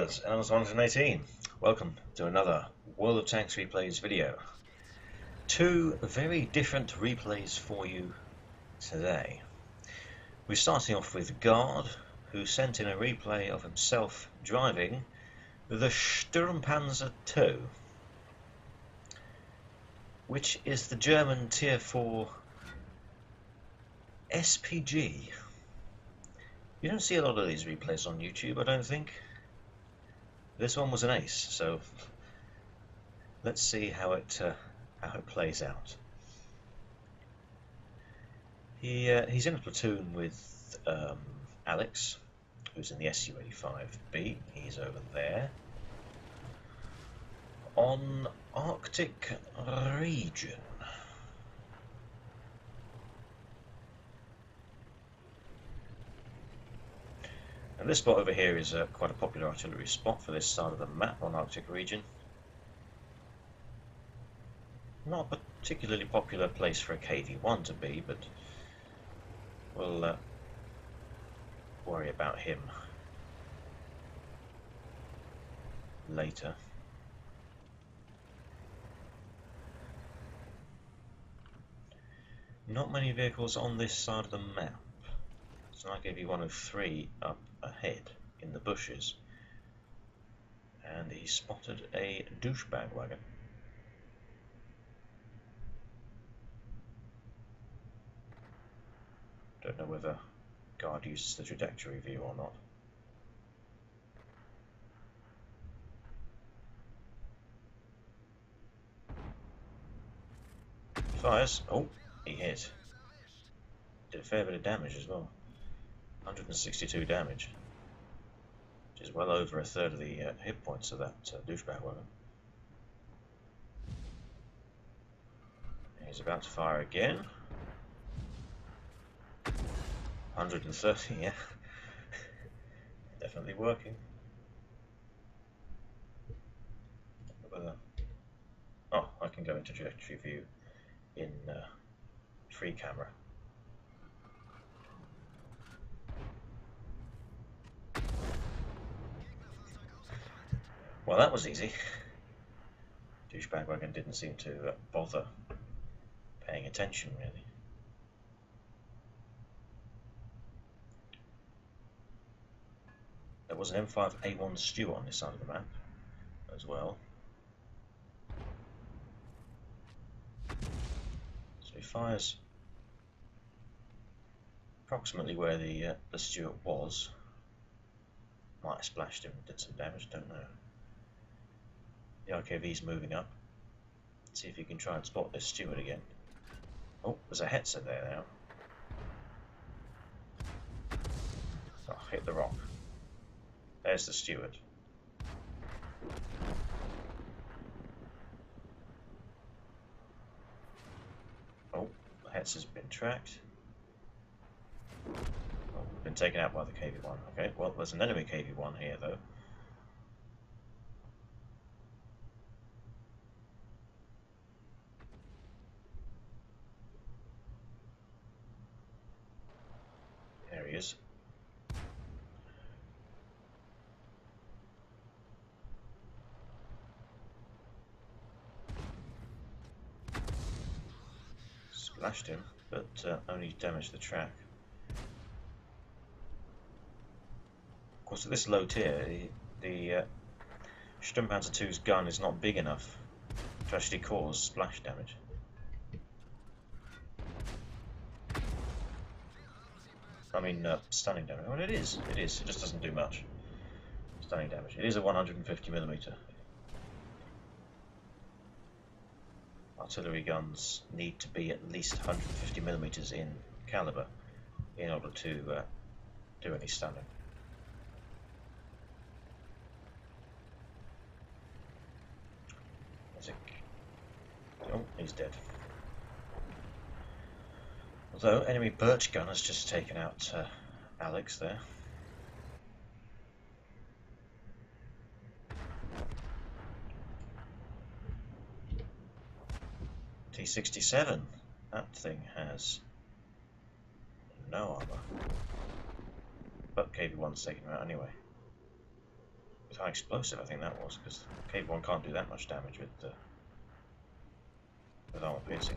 fellas, Animals 118. Welcome to another World of Tanks Replays video. Two very different replays for you today. We're starting off with Guard, who sent in a replay of himself driving the Sturmpanzer II, which is the German Tier 4 SPG. You don't see a lot of these replays on YouTube, I don't think. This one was an ace, so let's see how it plays out. He's in a platoon with Alex, who's in the Su-85B. He's over there on Arctic region. And this spot over here is quite a popular artillery spot for this side of the map on Arctic region. Not a particularly popular place for a KV-1 to be, but we'll worry about him later. Not many vehicles on this side of the map. So I gave you one of three up ahead in the bushes, and he spotted a douchebag wagon. Don't know whether Guard uses the trajectory view or not. Fires. Oh, he hit. Did a fair bit of damage as well. 162 damage, which is well over a third of the hit points of that douchebag wagon. He's about to fire again. 130, yeah. Definitely working. Oh, I can go into trajectory view in free camera. Well, that was easy. Douchebag wagon didn't seem to bother paying attention, really. There was an M5A1 Stew on this side of the map as well. So he fires approximately where the Stewart was. Might have splashed him, did some damage, don't know. The RKV's moving up. Let's see if you can try and spot this Stewart again. Oh, there's a Hetzer there now. Oh, hit the rock. There's the Stewart. Oh, the Hetzer's been tracked. Oh, been taken out by the KV-1. Okay, well, there's an enemy KV-1 here, though. There he is. Splashed him, but only damaged the track. Of course, at this low tier, the Sturmpanzer II's gun is not big enough to actually cause splash damage. I mean, stunning damage. Well, it is. It is. It just doesn't do much. Stunning damage. It is a 150mm. Artillery guns need to be at least 150mm in caliber in order to do any stunning. Oh, he's dead. Although enemy birch gun has just taken out Alex there. T-67. That thing has no armor. But KV-1's taken him out anyway. High explosive, I think that was, because KV1 can't do that much damage with armor piercing.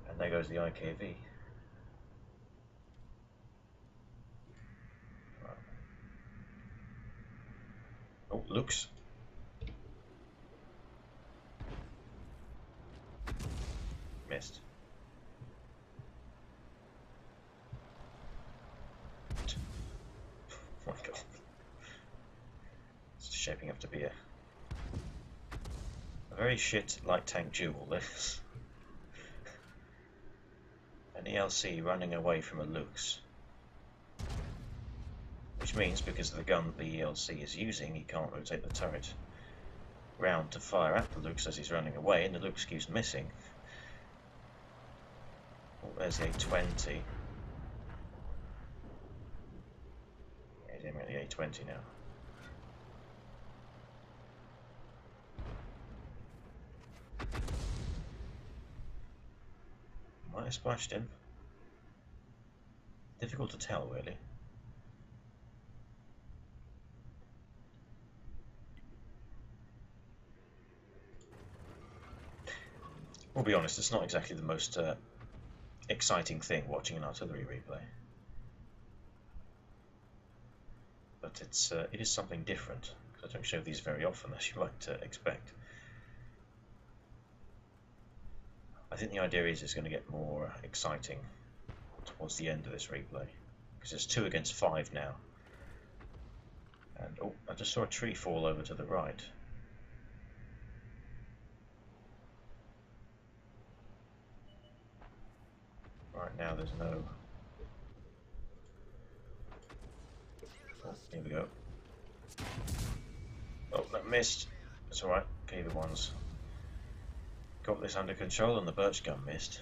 And there goes the IKV. Right. Oh, Luke's. Missed. Oh my god. It's shaping up to be a very shit light tank duel, this. An ELC running away from a Luke's. Which means, because of the gun the ELC is using, he can't rotate the turret round to fire at the Luke's as he's running away, and the Luke's keeps missing. Oh, there's the A20. He's aiming at the A20 now. Might have splashed him. Difficult to tell, really. We'll be honest, it's not exactly the most exciting thing watching an artillery replay. But it is something different, because I don't show these very often, as you might expect. I think the idea is it's going to get more exciting towards the end of this replay, because it's 2 against 5 now. And oh, I just saw a tree fall over to the right. Right now there's no... Oh, here we go. Oh, that missed. That's alright, KV1's got this under control and the birch gun missed.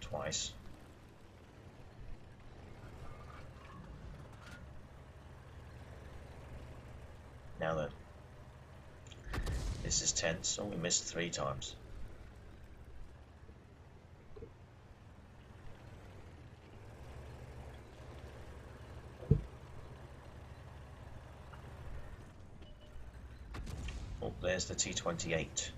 Twice. Now then. This is tense. Oh, we missed 3 times. Oh, there's the T-28.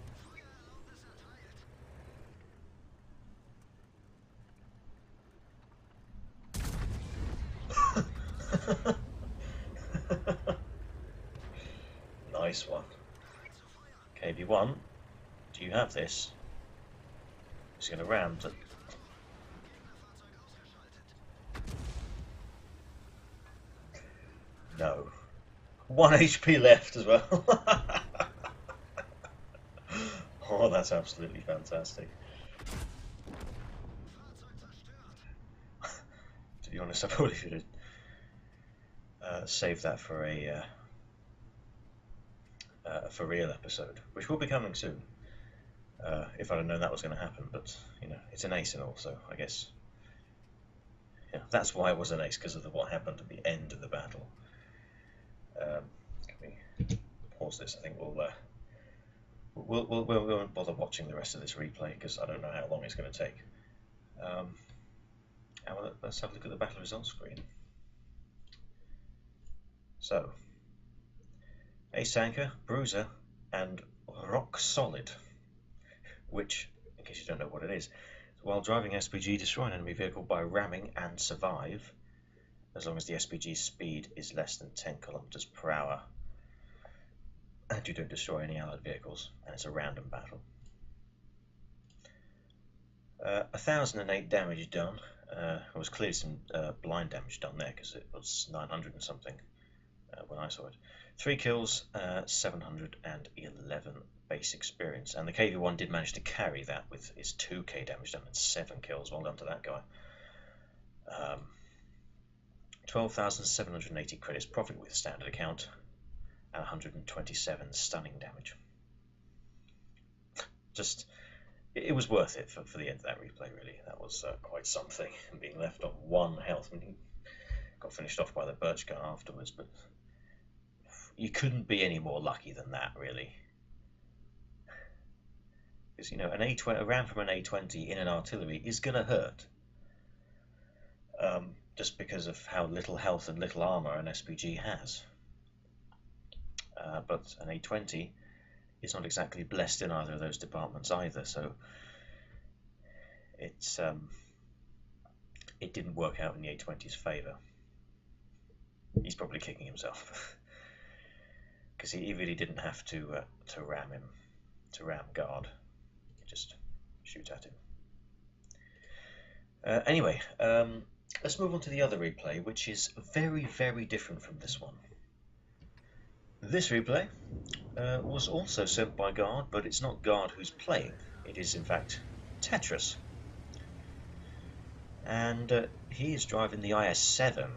Nice one. KV1, do you have this? He's going to ram to... No. 1 HP left as well. Oh, that's absolutely fantastic. To be honest, I probably should have saved that for a for real episode, which will be coming soon. If I'd have known that was going to happen, but you know, it's an ace and all, so I guess that's why it was an ace, because of what happened at the end of the battle. Can we pause this? I think we won't bother watching the rest of this replay because I don't know how long it's going to take. And let's have a look at the battle results screen. So, Ace Tanker, Bruiser, and Rock Solid, which, in case you don't know what it is, while driving SPG, destroy an enemy vehicle by ramming and survive, as long as the SPG's speed is less than 10 kilometers per hour, and you don't destroy any allied vehicles, and it's a random battle. 1008 damage done. There was clearly some blind damage done there because it was 900 and something when I saw it. 3 kills, 711 base experience, and the KV1 did manage to carry that with his 2k damage done and 7 kills. Well done to that guy. 12,780 credits profit with standard account, and 127 stunning damage. Just, it was worth it for the end of that replay, really. That was quite something, being left on 1 health. I mean, he got finished off by the birch gun afterwards, but you couldn't be any more lucky than that, really. Because, you know, a ram from an A20 in an artillery is going to hurt. just because of how little health and little armor an SPG has. But an A20 is not exactly blessed in either of those departments either, so it didn't work out in the A20's favour. He's probably kicking himself because he really didn't have to ram him, to ram guard. Just shoot at him. Anyway, let's move on to the other replay, which is very, very different from this one. This replay was also sent by Guard, but it's not Guard who's playing. It is, in fact, Tetrus. And he is driving the IS-7.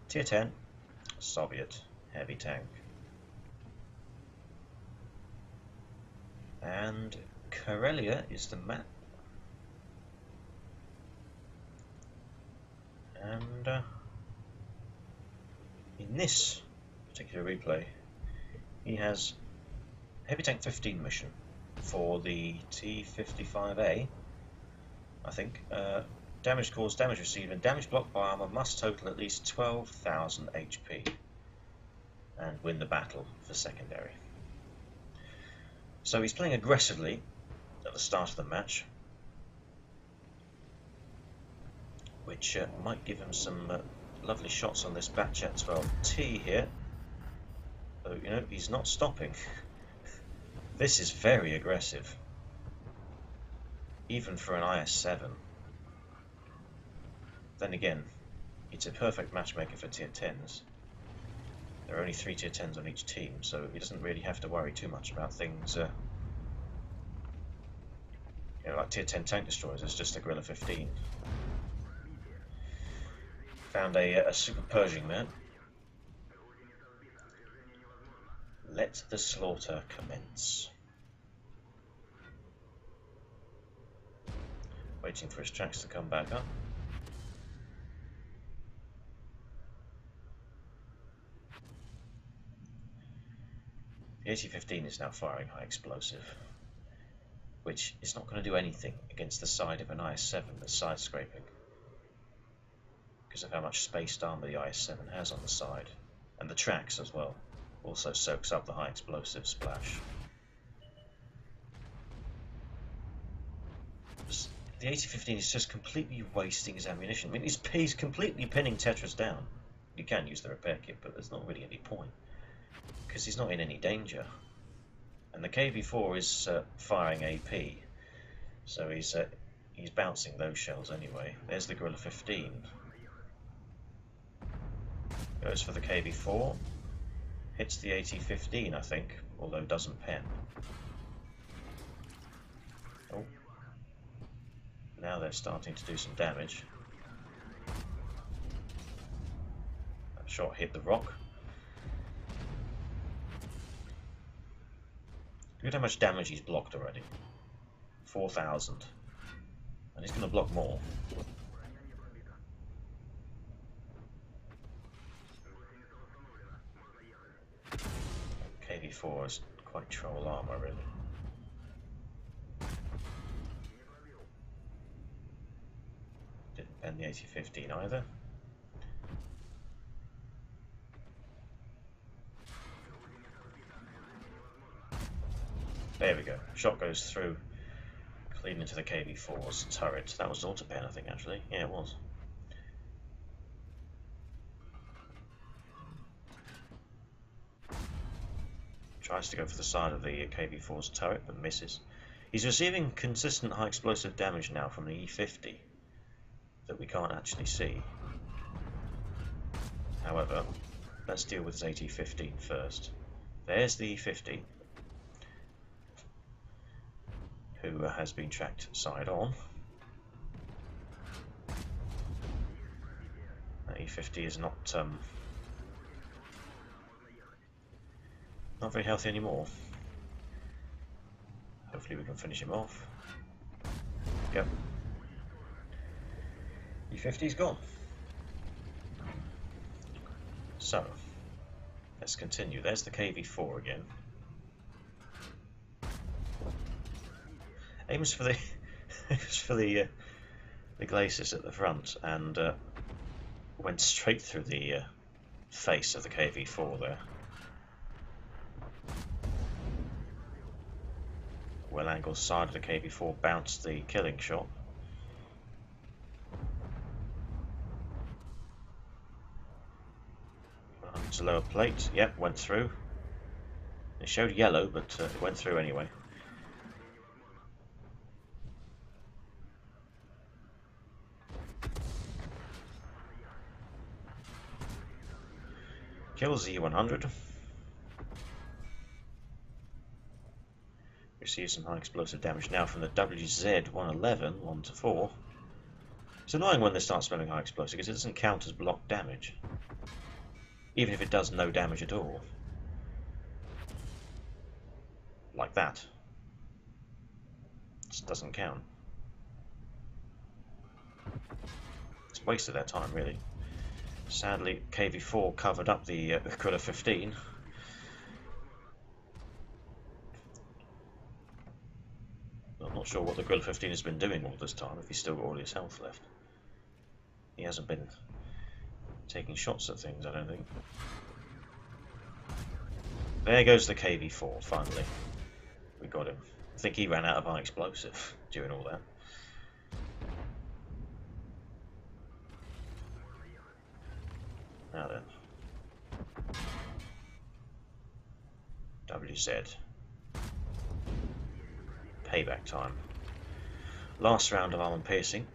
Tier 10, Soviet heavy tank. And Karelia is the map. And in this particular replay, he has Heavy Tank 15 mission for the T-55A, I think. Damage caused, damage received, and damage blocked by armor must total at least 12,000 HP and win the battle for secondary. So he's playing aggressively at the start of the match, which might give him some lovely shots on this Batchat 12T here. So, you know, he's not stopping. This is very aggressive, even for an IS-7. Then again, it's a perfect matchmaker for tier 10s. There are only 3 tier 10s on each team, so he doesn't really have to worry too much about things. You know, like tier 10 tank destroyers, it's just a Guerrilla 15. Found a Super Pershing man. Let the slaughter commence. Waiting for his tracks to come back up. The AT-15 is now firing high explosive, which is not going to do anything against the side of an IS-7 that's side scraping, because of how much spaced armor the IS-7 has on the side, and the tracks as well. Also soaks up the high explosive splash. The AT-15 is just completely wasting his ammunition. I mean, he's completely pinning Tetrus down. You can use the repair kit, but there's not really any point, because he's not in any danger. And the KV-4 is firing AP, so he's bouncing those shells anyway. There's the Guerrilla 15. Goes for the KV-4. Hits the AT-15, I think, although doesn't pen. Oh. Now they're starting to do some damage. That shot hit the rock. Look at how much damage he's blocked already. 4,000. And he's going to block more. KV-4 is quite troll armor, really. Didn't pen the AT-15 either. There we go. Shot goes through, clean into the KV-4's turret. That was auto pen, I think, actually. Yeah, it was. Tries to go for the side of the KV-4's turret, but misses. He's receiving consistent high explosive damage now from the E50 that we can't actually see. However, let's deal with his AT-15 first. There's the E50, who has been tracked side on. That E50 is not very healthy anymore. Hopefully we can finish him off. Yep. E50's gone. So, let's continue. There's the KV-4 again. Aims for the the glacis at the front and went straight through the face of the KV-4 there. Well-angled side of the KV-4 bounced the killing shot. It's a lower plate. Yep, went through. It showed yellow, but it went through anyway. Kills the E100. Receives some high explosive damage now from the WZ-111, 1 to 4. It's annoying when they start spelling high explosive because it doesn't count as block damage, even if it does no damage at all. Like that. It just doesn't count. It's wasted their time, really. Sadly, KV-4 covered up the Guard 15. I'm not sure what the Guard 15 has been doing all this time, if he's still got all his health left. He hasn't been taking shots at things, I don't think. There goes the KV-4, finally. We got him. I think he ran out of high explosive during all that. Now then. WZ. Payback time. Last round of armor piercing.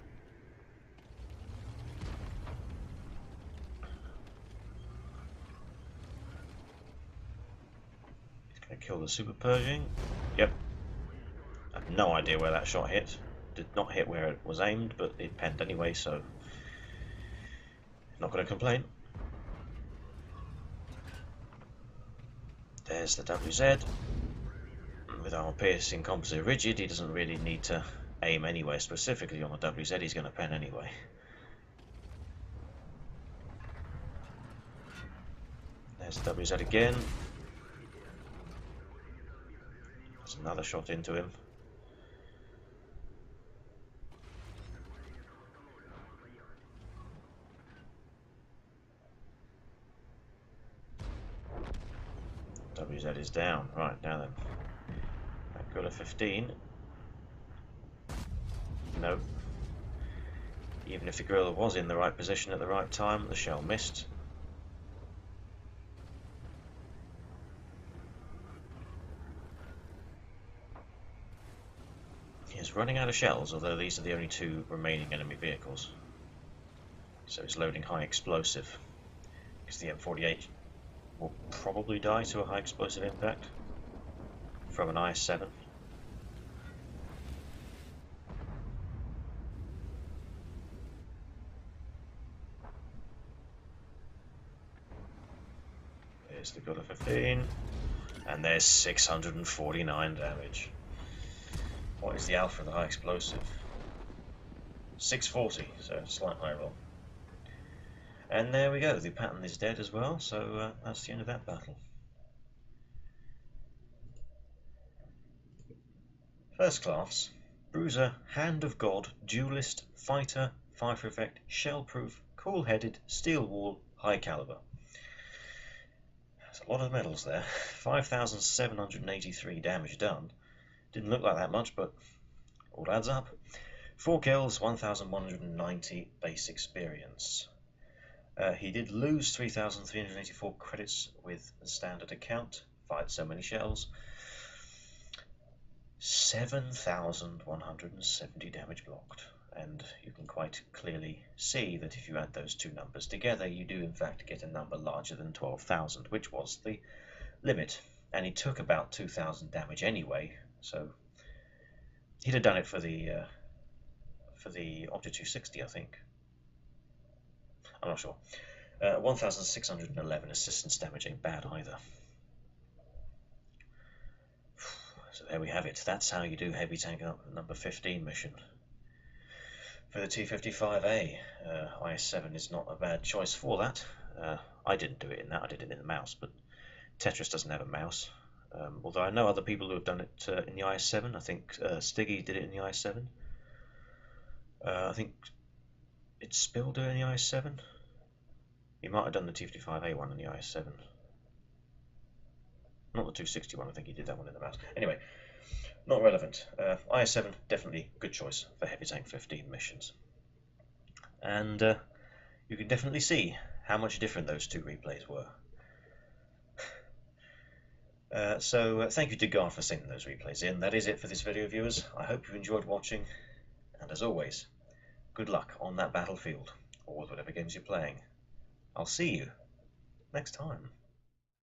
He's going to kill the Super Pershing. Yep. I have no idea where that shot hit. Did not hit where it was aimed, but it penned anyway, so not going to complain. There's the WZ. With armor piercing composite rigid, he doesn't really need to aim anywhere specifically on the WZ, he's going to pen anyway. There's the WZ again. There's another shot into him. WZ is down. Right, now then. Guard 15. No. Even if the gorilla was in the right position at the right time, the shell missed. He's running out of shells, although these are the only two remaining enemy vehicles. So he's loading high explosive, because the M48 will probably die to a high explosive impact from an IS-7. There's the Guard 15, and there's 649 damage. What is the alpha of the high explosive? 640, so slight high roll. And there we go, the Patton is dead as well, so that's the end of that battle. First class, Bruiser, Hand of God, Duelist, Fighter, Fighter Effect, Shell-Proof, Cool-Headed, Steel Wall, High Caliber. There's a lot of medals there. 5,783 damage done. Didn't look like that much, but all adds up. 4 kills, 1,190 base experience. He did lose 3,384 credits with the standard account. Fired so many shells. 7,170 damage blocked, and you can quite clearly see that if you add those two numbers together, you do in fact get a number larger than 12,000, which was the limit. And he took about 2,000 damage anyway, so he'd have done it for the Object 260, I think. I'm not sure. 1,611 assistance damage ain't bad either. So there we have it. That's how you do heavy tank number 15 mission. For the T55A, IS-7 is not a bad choice for that. I didn't do it in that, I did it in the mouse, but Tetrus doesn't have a mouse. Although I know other people who have done it in the IS-7. I think Stiggy did it in the IS-7. I think Did Spill do in the IS-7? He might have done the T-55A1 in the IS-7. Not the 261, I think he did that one in the mouse. Anyway, not relevant. IS-7, definitely good choice for Heavy Tank 15 missions. And you can definitely see how much different those two replays were. So thank you to Guard for sending those replays in. That is it for this video, viewers. I hope you enjoyed watching, and as always, good luck on that battlefield, or with whatever games you're playing. I'll see you next time.